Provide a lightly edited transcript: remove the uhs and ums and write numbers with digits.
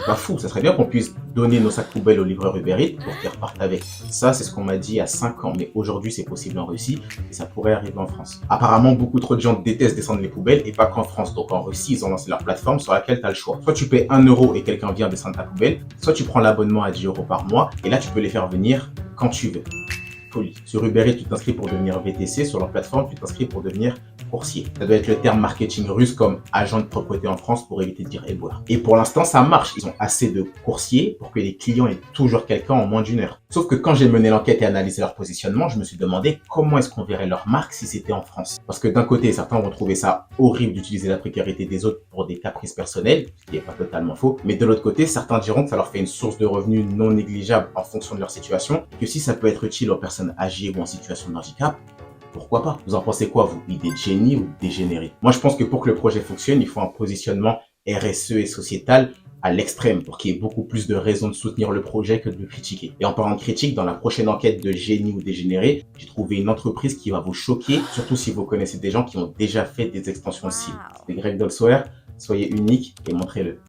pas fou. Ça serait bien qu'on puisse donner nos sacs poubelles aux livreurs Uber Eats pour qu'ils repartent avec. Ça, c'est ce qu'on m'a dit il y a 5 ans. Mais aujourd'hui, c'est possible en Russie et ça pourrait arriver en France. Apparemment, beaucoup trop de gens détestent descendre les poubelles et pas qu'en France. Donc en Russie, ils ont lancé leur plateforme sur laquelle tu as le choix. Soit tu payes 1 € et quelqu'un vient descendre ta poubelle, soit tu prends l'abonnement à 10 € par mois et là, tu peux les faire venir quand tu veux. Folie. Sur Uber Eats, tu t'inscris pour devenir VTC. Sur leur plateforme, tu t'inscris pour devenir coursier. Ça doit être le terme marketing russe comme agent de propreté en France pour éviter de dire éboueur. Et pour l'instant, ça marche. Ils ont assez de coursiers pour que les clients aient toujours quelqu'un en moins d'1 heure. Sauf que quand j'ai mené l'enquête et analysé leur positionnement, je me suis demandé comment est-ce qu'on verrait leur marque si c'était en France. Parce que d'un côté, certains vont trouver ça horrible d'utiliser la précarité des autres pour des caprices personnels, ce qui n'est pas totalement faux. Mais de l'autre côté, certains diront que ça leur fait une source de revenus non négligeable en fonction de leur situation, et que si ça peut être utile aux personnes âgées ou en situation de handicap, pourquoi pas? Vous en pensez quoi, vous? Idée de génie ou de dégénéré? Moi, je pense que pour que le projet fonctionne, il faut un positionnement RSE et sociétal à l'extrême pour qu'il y ait beaucoup plus de raisons de soutenir le projet que de le critiquer. Et en parlant de critique, dans la prochaine enquête de génie ou dégénéré, j'ai trouvé une entreprise qui va vous choquer, surtout si vous connaissez des gens qui ont déjà fait des extensions de site. C'était Greg Dolsoer, soyez unique et montrez-le.